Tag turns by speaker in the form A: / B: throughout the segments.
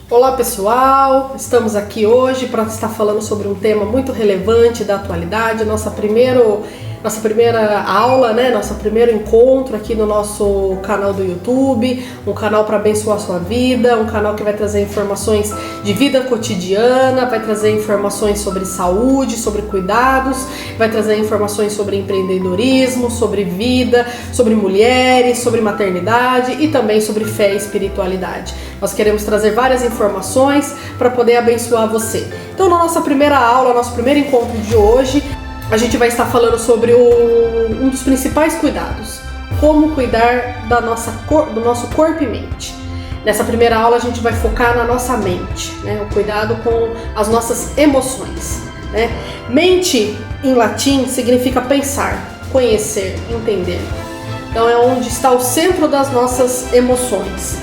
A: Olá pessoal, estamos aqui hoje para estar falando sobre um tema muito relevante da atualidade, nossa primeira aula, nosso primeiro encontro aqui no nosso canal do YouTube, um canal para abençoar a sua vida, um canal que vai trazer informações de vida cotidiana, vai trazer informações sobre saúde, sobre cuidados, vai trazer informações sobre empreendedorismo, sobre vida, sobre mulheres, sobre maternidade e também sobre fé e espiritualidade. Nós queremos trazer várias informações para poder abençoar você. Então, na nossa primeira aula, nosso primeiro encontro de hoje, a gente vai estar falando sobre um dos principais cuidados, como cuidar do nosso corpo e mente. Nessa primeira aula a gente vai focar na nossa mente, o cuidado com as nossas emoções. Mente em latim significa pensar, conhecer, entender. Então é onde está o centro das nossas emoções,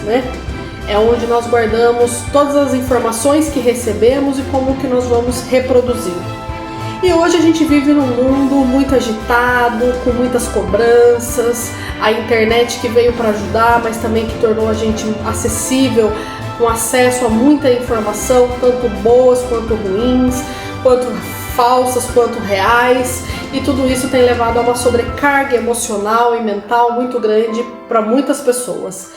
A: É onde nós guardamos todas as informações que recebemos e como que nós vamos reproduzir. E hoje a gente vive num mundo muito agitado, com muitas cobranças, a internet que veio para ajudar, mas também que tornou a gente acessível, com acesso a muita informação, tanto boas quanto ruins, quanto falsas quanto reais, e tudo isso tem levado a uma sobrecarga emocional e mental muito grande para muitas pessoas.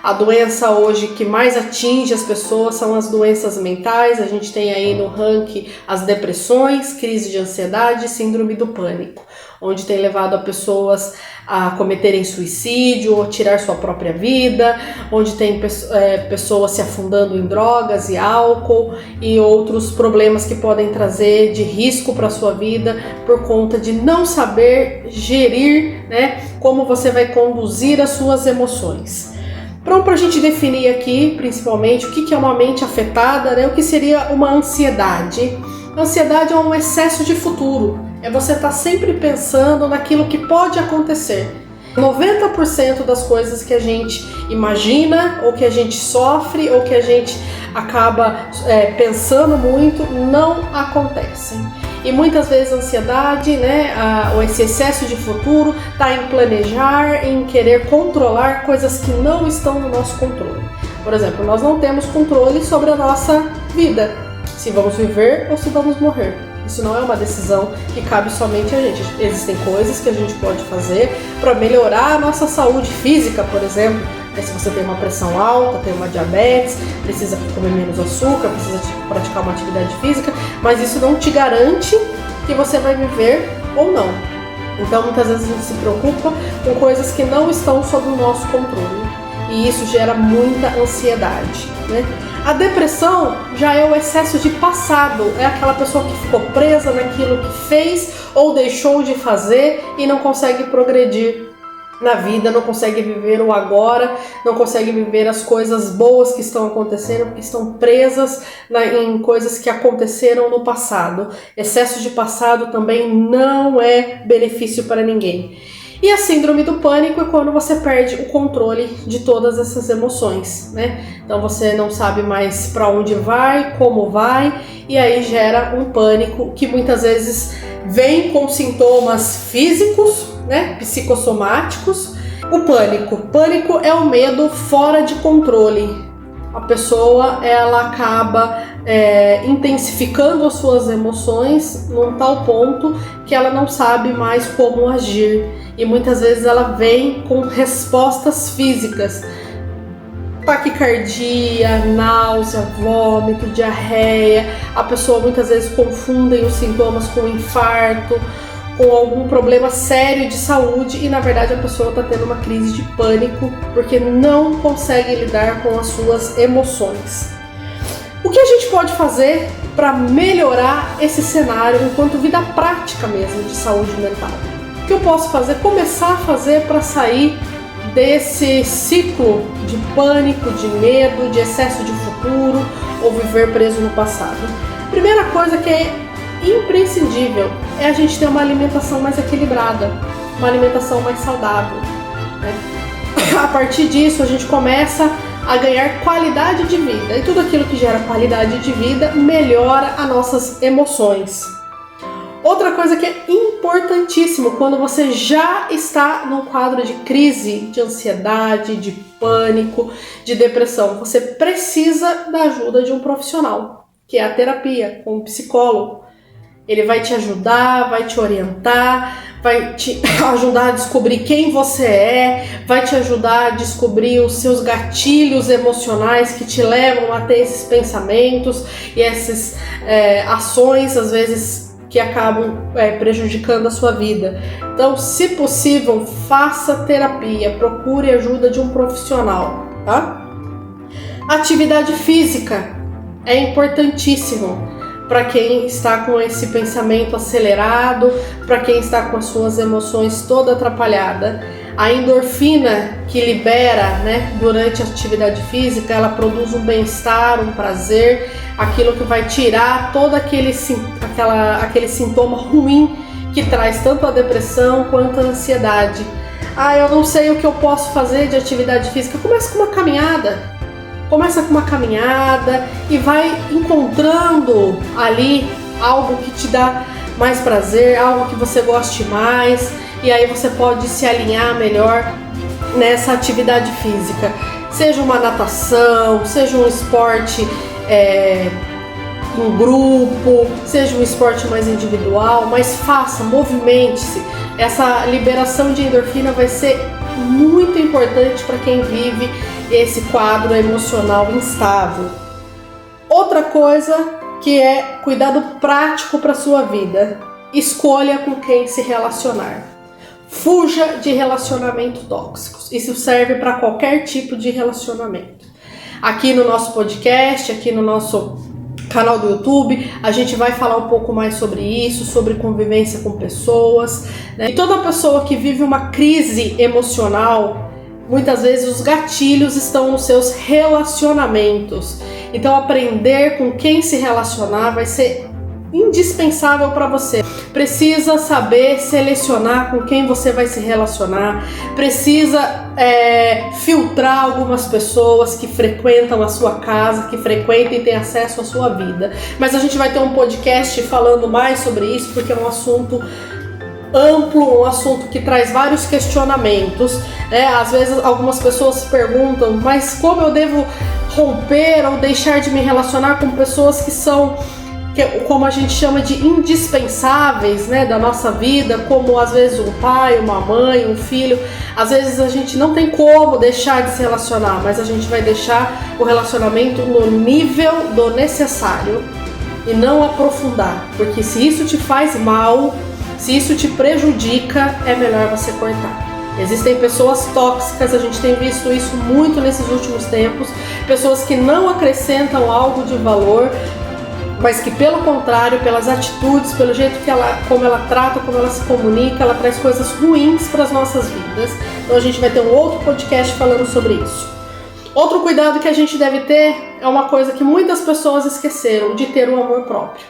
A: A doença hoje que mais atinge as pessoas são as doenças mentais. A gente tem aí no ranking as depressões, crise de ansiedade e síndrome do pânico, onde tem levado a pessoas a cometerem suicídio ou tirar sua própria vida, onde tem pessoas se afundando em drogas e álcool e outros problemas que podem trazer de risco para a sua vida por conta de não saber gerir, como você vai conduzir as suas emoções. Para a gente definir aqui, principalmente, o que é uma mente afetada, o que seria uma ansiedade. A ansiedade é um excesso de futuro, é você estar sempre pensando naquilo que pode acontecer. 90% das coisas que a gente imagina, ou que a gente sofre, ou que a gente acaba pensando muito, não acontecem. E muitas vezes a ansiedade, esse excesso de futuro está em planejar, em querer controlar coisas que não estão no nosso controle. Por exemplo, nós não temos controle sobre a nossa vida, se vamos viver ou se vamos morrer. Isso não é uma decisão que cabe somente a gente. Existem coisas que a gente pode fazer para melhorar a nossa saúde física, por exemplo. Se você tem uma pressão alta, tem uma diabetes, precisa comer menos açúcar, precisa praticar uma atividade física, mas isso não te garante que você vai viver ou não. Então muitas vezes a gente se preocupa com coisas que não estão sob o nosso controle e isso gera muita ansiedade. A depressão já é o excesso de passado, é aquela pessoa que ficou presa naquilo que fez ou deixou de fazer e não consegue progredir na vida, não consegue viver o agora, não consegue viver as coisas boas que estão acontecendo, porque estão presas em coisas que aconteceram no passado. Excesso de passado também não é benefício para ninguém. E a síndrome do pânico é quando você perde o controle de todas essas emoções, Então você não sabe mais para onde vai, como vai, e aí gera um pânico que muitas vezes vem com sintomas físicos, psicossomáticos. O pânico é o medo fora de controle. A pessoa ela acaba intensificando as suas emoções num tal ponto que ela não sabe mais como agir. E muitas vezes ela vem com respostas físicas, taquicardia, náusea, vômito, diarreia. A pessoa muitas vezes confunde os sintomas com infarto, com algum problema sério de saúde e na verdade a pessoa está tendo uma crise de pânico porque não consegue lidar com as suas emoções. O que a gente pode fazer para melhorar esse cenário enquanto vida prática mesmo de saúde mental? O que eu posso fazer? Começar a fazer para sair desse ciclo de pânico, de medo, de excesso de futuro ou viver preso no passado. Primeira coisa que é imprescindível é a gente ter uma alimentação mais equilibrada, uma alimentação mais saudável. A partir disso a gente começa a ganhar qualidade de vida e tudo aquilo que gera qualidade de vida melhora as nossas emoções. Outra coisa que é importantíssimo, quando você já está num quadro de crise, de ansiedade, de pânico, de depressão, você precisa da ajuda de um profissional, que é a terapia, com um psicólogo. Ele vai te ajudar, vai te orientar, vai te ajudar a descobrir quem você é, vai te ajudar a descobrir os seus gatilhos emocionais que te levam a ter esses pensamentos e essas ações, às vezes, que acabam prejudicando a sua vida. Então, se possível, faça terapia, procure ajuda de um profissional, tá? Atividade física é importantíssimo para quem está com esse pensamento acelerado, para quem está com as suas emoções toda atrapalhada. A endorfina que libera, né, durante a atividade física, ela produz um bem-estar, um prazer, aquilo que vai tirar todo aquele sintoma ruim que traz tanto a depressão quanto a ansiedade. Eu não sei o que eu posso fazer de atividade física. Começa com uma caminhada e vai encontrando ali algo que te dá mais prazer, algo que você goste mais, e aí você pode se alinhar melhor nessa atividade física. Seja uma natação, seja um esporte em grupo, seja um esporte mais individual, mas faça, movimente-se. Essa liberação de endorfina vai ser muito importante para quem vive esse quadro emocional instável. Outra coisa que é cuidado prático para sua vida: escolha com quem se relacionar. Fuja de relacionamentos tóxicos. Isso serve para qualquer tipo de relacionamento. Aqui no nosso podcast, aqui no nosso canal do YouTube, a gente vai falar um pouco mais sobre isso, sobre convivência com pessoas, né? E toda pessoa que vive uma crise emocional, muitas vezes os gatilhos estão nos seus relacionamentos. Então, aprender com quem se relacionar vai ser indispensável para você. Precisa saber selecionar com quem você vai se relacionar, precisa filtrar algumas pessoas que frequentam a sua casa, que frequentam e têm acesso à sua vida. Mas a gente vai ter um podcast falando mais sobre isso, porque é um assunto amplo, um assunto que traz vários questionamentos, né? Às vezes algumas pessoas se perguntam, mas como eu devo romper ou deixar de me relacionar com pessoas que são, como a gente chama de indispensáveis, né, da nossa vida, como às vezes um pai, uma mãe, um filho. Às vezes a gente não tem como deixar de se relacionar, mas a gente vai deixar o relacionamento no nível do necessário e não aprofundar, porque se isso te faz mal, se isso te prejudica, é melhor você cortar. Existem pessoas tóxicas, a gente tem visto isso muito nesses últimos tempos, pessoas que não acrescentam algo de valor, mas que pelo contrário, pelas atitudes, pelo jeito como ela trata, como ela se comunica, ela traz coisas ruins para as nossas vidas. Então a gente vai ter um outro podcast falando sobre isso. Outro cuidado que a gente deve ter é uma coisa que muitas pessoas esqueceram, de ter um amor próprio.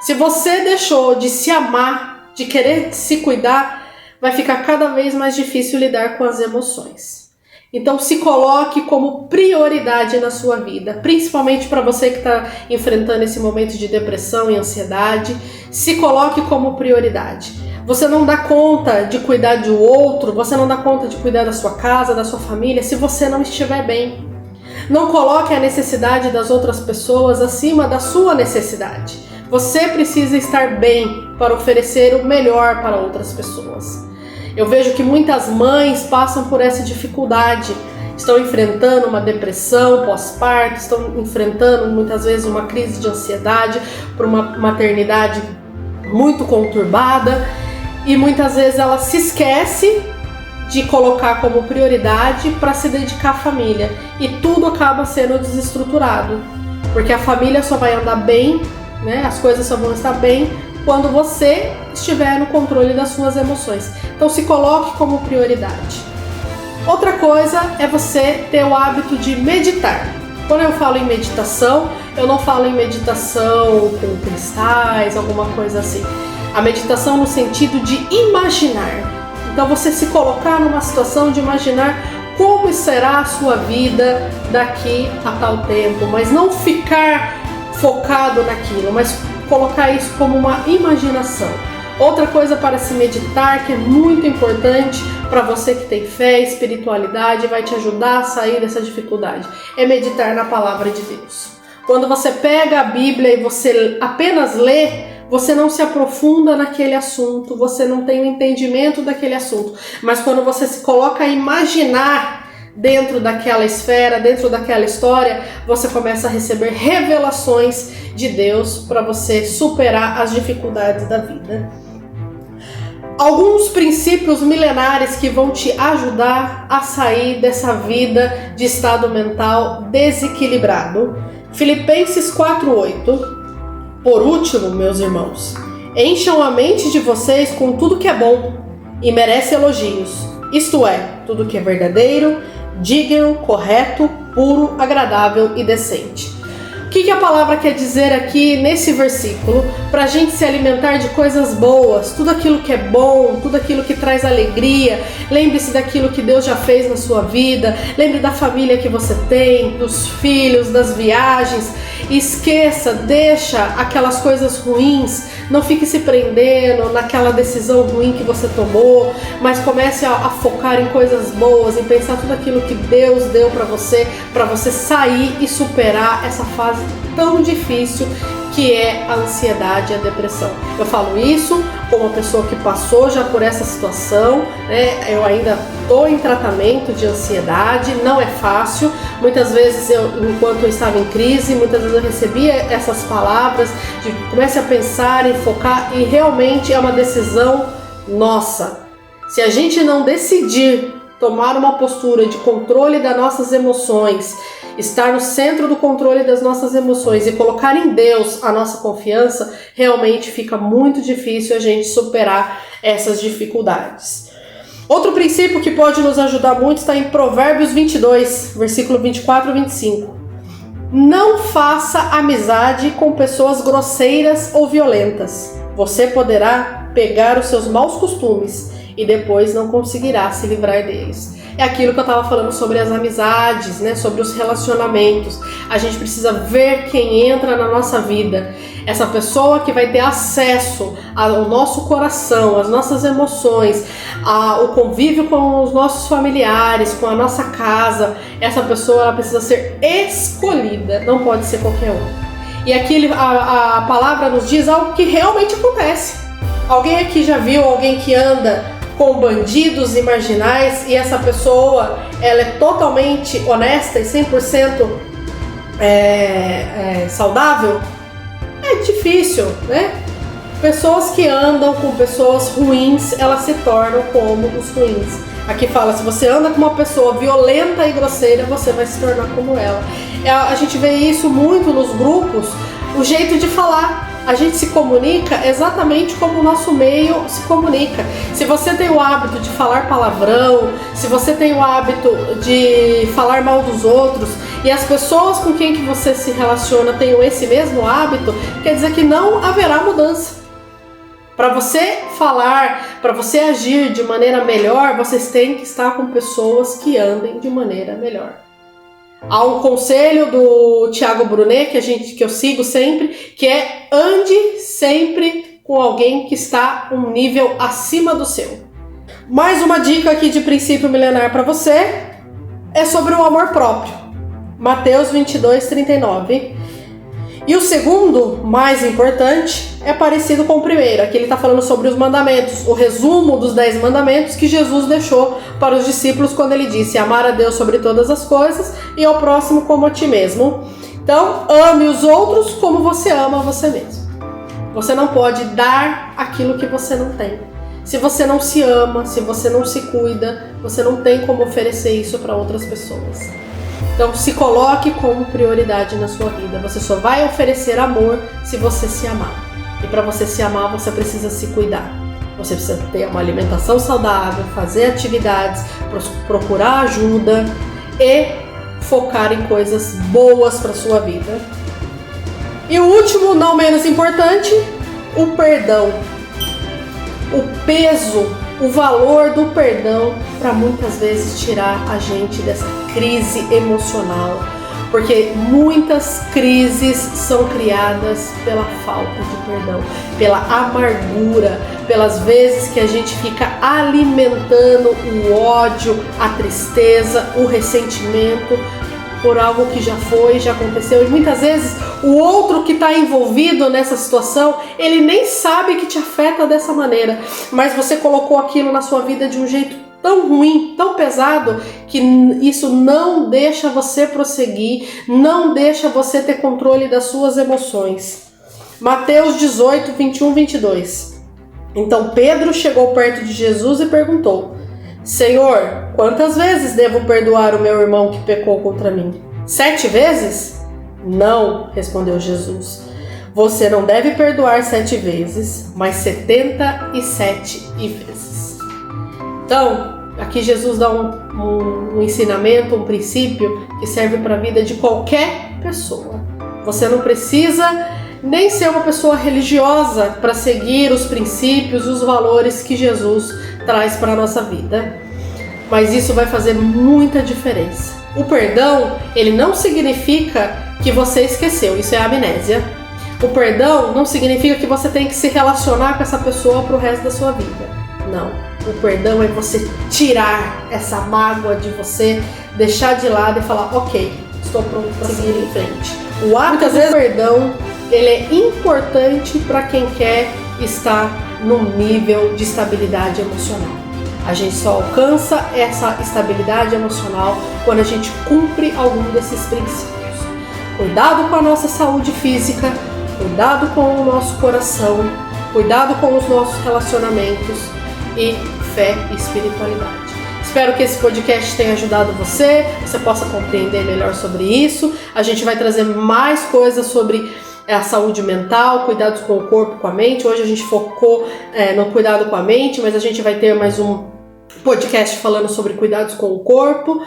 A: Se você deixou de se amar, de querer se cuidar, vai ficar cada vez mais difícil lidar com as emoções. Então se coloque como prioridade na sua vida, principalmente para você que está enfrentando esse momento de depressão e ansiedade. Se coloque como prioridade. Você não dá conta de cuidar do outro, você não dá conta de cuidar da sua casa, da sua família, se você não estiver bem. Não coloque a necessidade das outras pessoas acima da sua necessidade. Você precisa estar bem para oferecer o melhor para outras pessoas. Eu vejo que muitas mães passam por essa dificuldade, estão enfrentando uma depressão pós-parto, estão enfrentando muitas vezes uma crise de ansiedade por uma maternidade muito conturbada, e muitas vezes ela se esquece de colocar como prioridade para se dedicar à família, e tudo acaba sendo desestruturado, porque a família só vai andar bem, né? As coisas só vão estar bem quando você estiver no controle das suas emoções. Então se coloque como prioridade. Outra coisa é você ter o hábito de meditar. Quando eu falo em meditação, eu não falo em meditação com cristais, alguma coisa assim. A meditação no sentido de imaginar. Então você se colocar numa situação de imaginar como será a sua vida daqui a tal tempo, mas não ficar focado naquilo, mas colocar isso como uma imaginação. Outra coisa para se meditar, que é muito importante para você que tem fé, espiritualidade, vai te ajudar a sair dessa dificuldade, é meditar na palavra de Deus. Quando você pega a Bíblia e você apenas lê, você não se aprofunda naquele assunto, você não tem o entendimento daquele assunto. Mas quando você se coloca a imaginar dentro daquela esfera, dentro daquela história, você começa a receber revelações de Deus para você superar as dificuldades da vida. Alguns princípios milenares que vão te ajudar a sair dessa vida de estado mental desequilibrado. Filipenses 4:8. Por último, meus irmãos, encham a mente de vocês com tudo que é bom e merece elogios, isto é, tudo que é verdadeiro, digno, correto, puro, agradável e decente. O que a palavra quer dizer aqui nesse versículo? Para a gente se alimentar de coisas boas, tudo aquilo que é bom, tudo aquilo que traz alegria. Lembre-se daquilo que Deus já fez na sua vida, lembre da família que você tem, dos filhos, das viagens. Esqueça, deixa aquelas coisas ruins, não fique se prendendo naquela decisão ruim que você tomou, mas comece a focar em coisas boas, em pensar tudo aquilo que Deus deu para você sair e superar essa fase tão difícil que é a ansiedade e a depressão. Eu falo isso como uma pessoa que passou já por essa situação, né? Eu ainda estou em tratamento de ansiedade, não é fácil. Muitas vezes, enquanto eu estava em crise, muitas vezes eu recebia essas palavras de comece a pensar e focar, e realmente é uma decisão nossa. Se a gente não decidir tomar uma postura de controle das nossas emoções, estar no centro do controle das nossas emoções e colocar em Deus a nossa confiança, realmente fica muito difícil a gente superar essas dificuldades. Outro princípio que pode nos ajudar muito está em Provérbios 22, versículo 24 e 25. Não faça amizade com pessoas grosseiras ou violentas. Você poderá pegar os seus maus costumes e depois não conseguirá se livrar deles. É aquilo que eu estava falando sobre as amizades, né? Sobre os relacionamentos. A gente precisa ver quem entra na nossa vida. Essa pessoa que vai ter acesso ao nosso coração, às nossas emoções, o convívio com os nossos familiares, com a nossa casa. Essa pessoa ela precisa ser escolhida, não pode ser qualquer um. E aqui a palavra nos diz algo que realmente acontece. Alguém aqui já viu alguém que anda com bandidos e marginais e essa pessoa ela é totalmente honesta e 100% saudável? É difícil, né? Pessoas que andam com pessoas ruins, elas se tornam como os ruins. Aqui fala, se você anda com uma pessoa violenta e grosseira, você vai se tornar como ela. A gente vê isso muito nos grupos, o jeito de falar. A gente se comunica exatamente como o nosso meio se comunica. Se você tem o hábito de falar palavrão, se você tem o hábito de falar mal dos outros e as pessoas com quem que você se relaciona tenham esse mesmo hábito, quer dizer que não haverá mudança. Para você falar, para você agir de maneira melhor, vocês têm que estar com pessoas que andem de maneira melhor. Há um conselho do Thiago Brunet que eu sigo sempre, que é ande sempre com alguém que está um nível acima do seu. Mais uma dica aqui de princípio milenar para você é sobre o amor próprio. Mateus 22:39. E o segundo, mais importante, é parecido com o primeiro. Aqui ele está falando sobre os mandamentos, o resumo dos 10 mandamentos que Jesus deixou para os discípulos quando ele disse: amar a Deus sobre todas as coisas e ao próximo como a ti mesmo. Então, ame os outros como você ama você mesmo. Você não pode dar aquilo que você não tem. Se você não se ama, se você não se cuida, você não tem como oferecer isso para outras pessoas. Então se coloque como prioridade na sua vida. Você só vai oferecer amor se você se amar. E para você se amar, você precisa se cuidar. Você precisa ter uma alimentação saudável, fazer atividades, procurar ajuda e focar em coisas boas para sua vida. E o último, não menos importante, o perdão. O peso, o valor do perdão para muitas vezes tirar a gente dessa crise emocional. porque muitas crises são criadas pela falta de perdão, pela amargura, pelas vezes que a gente fica alimentando o ódio, a tristeza, o ressentimento por algo que já foi, já aconteceu, e muitas vezes o outro que está envolvido nessa situação, ele nem sabe que te afeta dessa maneira, mas você colocou aquilo na sua vida de um jeito tão ruim, tão pesado, que isso não deixa você prosseguir, não deixa você ter controle das suas emoções. Mateus 18, 21, 22. Então Pedro chegou perto de Jesus e perguntou: Senhor, quantas vezes devo perdoar o meu irmão que pecou contra mim? 7 vezes? Não, respondeu Jesus. Você não deve perdoar 7 vezes, mas 77 vezes. Então, aqui Jesus dá um ensinamento, um princípio que serve para a vida de qualquer pessoa. Você não precisa nem ser uma pessoa religiosa para seguir os princípios, os valores que Jesus traz para a nossa vida. Mas isso vai fazer muita diferença. O perdão, ele não significa que você esqueceu, isso é amnésia. O perdão não significa que você tem que se relacionar com essa pessoa para o resto da sua vida. Não. O perdão é você tirar essa mágoa de você, deixar de lado e falar: ok, estou pronto para seguir em frente. O ato do perdão, ele é importante para quem quer estar num nível de estabilidade emocional. A gente só alcança essa estabilidade emocional quando a gente cumpre algum desses princípios. Cuidado com a nossa saúde física, cuidado com o nosso coração, cuidado com os nossos relacionamentos e fé e espiritualidade. Espero que esse podcast tenha ajudado você possa compreender melhor sobre isso. A gente vai trazer mais coisas sobre a saúde mental, cuidados com o corpo, com a mente. Hoje a gente focou no cuidado com a mente, mas a gente vai ter mais um podcast falando sobre cuidados com o corpo.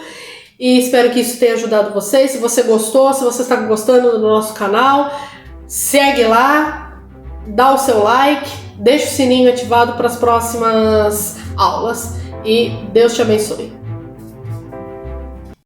A: E espero que isso tenha ajudado você. Se você gostou, se você está gostando do nosso canal, segue lá, dá o seu like, deixa o sininho ativado para as próximas aulas e Deus te abençoe.